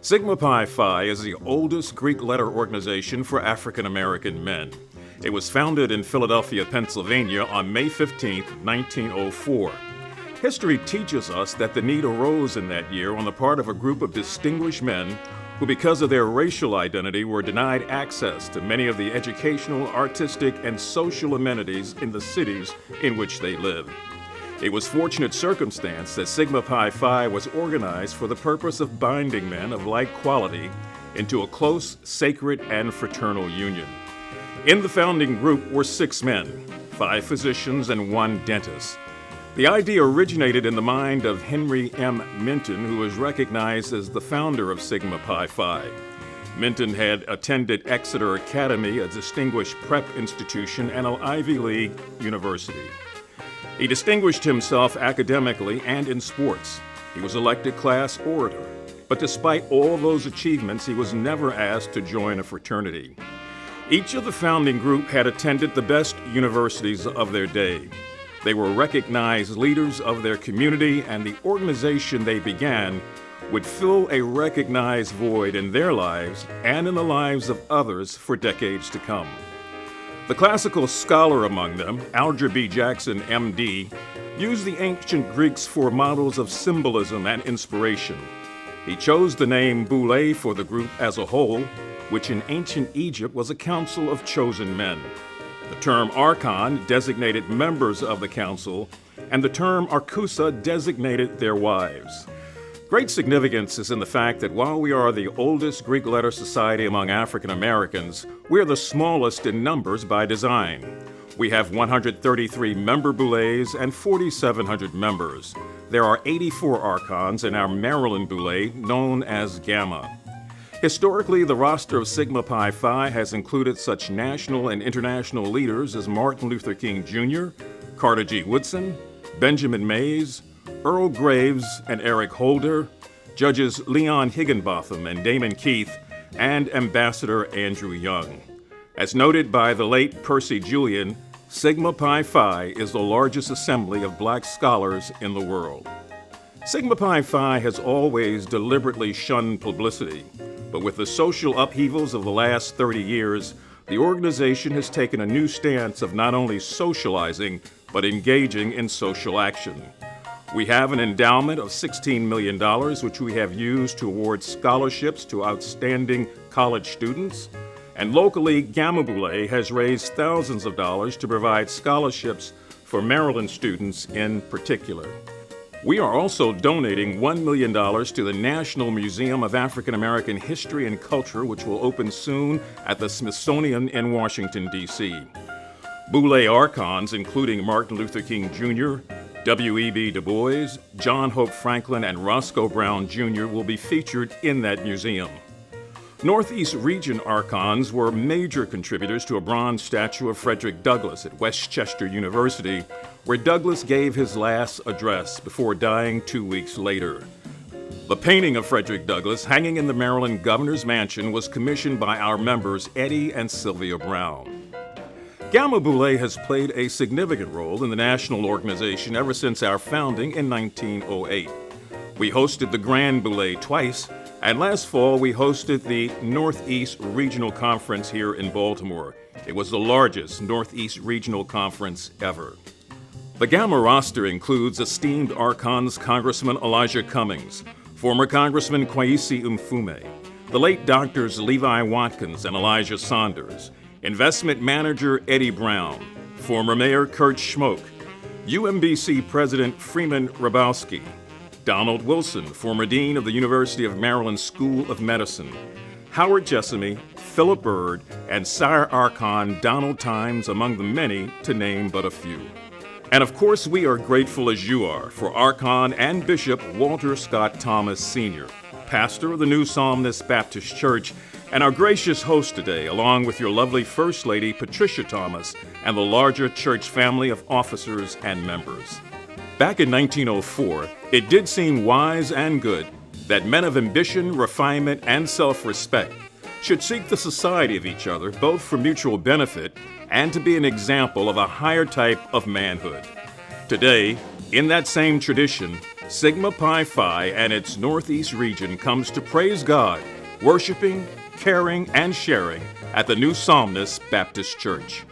Sigma Pi Phi is the oldest Greek letter organization for African American men. It was founded in Philadelphia, Pennsylvania on May 15, 1904. History teaches us that the need arose in that year on the part of a group of distinguished men who, because of their racial identity, were denied access to many of the educational, artistic, and social amenities in the cities in which they lived. It was fortunate circumstance that Sigma Pi Phi was organized for the purpose of binding men of like quality into a close, sacred, and fraternal union. In the founding group were 6 men, 5 physicians, and 1 dentist. The idea originated in the mind of Henry M. Minton, who is recognized as the founder of Sigma Pi Phi. Minton had attended Exeter Academy, a distinguished prep institution, and an Ivy League university. He distinguished himself academically and in sports. He was elected class orator. But despite all those achievements, he was never asked to join a fraternity. Each of the founding group had attended the best universities of their day. They were recognized leaders of their community, and the organization they began would fill a recognized void in their lives and in the lives of others for decades to come. The classical scholar among them, Alger B. Jackson, M.D., used the ancient Greeks for models of symbolism and inspiration. He chose the name Boule for the group as a whole, which in ancient Egypt was a council of chosen men. The term Archon designated members of the council, and the term Arkusa designated their wives. Great significance is in the fact that while we are the oldest Greek letter society among African Americans, we are the smallest in numbers by design. We have 133 member boules and 4,700 members. There are 84 archons in our Maryland boule, known as Gamma. Historically, the roster of Sigma Pi Phi has included such national and international leaders as Martin Luther King Jr., Carter G. Woodson, Benjamin Mays, Earl Graves and Eric Holder, Judges Leon Higginbotham and Damon Keith, and Ambassador Andrew Young. As noted by the late Percy Julian, Sigma Pi Phi is the largest assembly of black scholars in the world. Sigma Pi Phi has always deliberately shunned publicity, but with the social upheavals of the last 30 years, the organization has taken a new stance of not only socializing, but engaging in social action. We have an endowment of $16 million, which we have used to award scholarships to outstanding college students. And locally, Gamma Boule has raised thousands of dollars to provide scholarships for Maryland students in particular. We are also donating $1 million to the National Museum of African American History and Culture, which will open soon at the Smithsonian in Washington, D.C. Boule Archons, including Martin Luther King Jr., W.E.B. Du Bois, John Hope Franklin, and Roscoe Brown Jr. will be featured in that museum. Northeast Region Archons were major contributors to a bronze statue of Frederick Douglass at Westchester University, where Douglass gave his last address before dying 2 weeks later. The painting of Frederick Douglass, hanging in the Maryland Governor's Mansion, was commissioned by our members Eddie and Sylvia Brown. Gamma Boule has played a significant role in the national organization ever since our founding in 1908. We hosted the Grand Boule twice, and last fall we hosted the Northeast Regional Conference here in Baltimore. It was the largest Northeast Regional Conference ever. The Gamma roster includes esteemed Archons Congressman Elijah Cummings, former Congressman Kwesi Mfume, the late Doctors Levi Watkins and Elijah Saunders, Investment Manager Eddie Brown, former Mayor Kurt Schmoke, UMBC President Freeman Rabowski, Donald Wilson, former Dean of the University of Maryland School of Medicine, Howard Jessamy, Philip Byrd, and Sire Archon Donald Times, among the many, to name but a few. And of course, we are grateful as you are for Archon and Bishop Walter Scott Thomas Sr., pastor of the New Psalmist Baptist Church, and our gracious host today, along with your lovely First Lady, Patricia Thomas, and the larger church family of officers and members. Back in 1904, it did seem wise and good that men of ambition, refinement, and self-respect should seek the society of each other, both for mutual benefit and to be an example of a higher type of manhood. Today, in that same tradition, Sigma Pi Phi and its Northeast region comes to praise God, worshiping, caring, and sharing at the New Psalmist Baptist Church.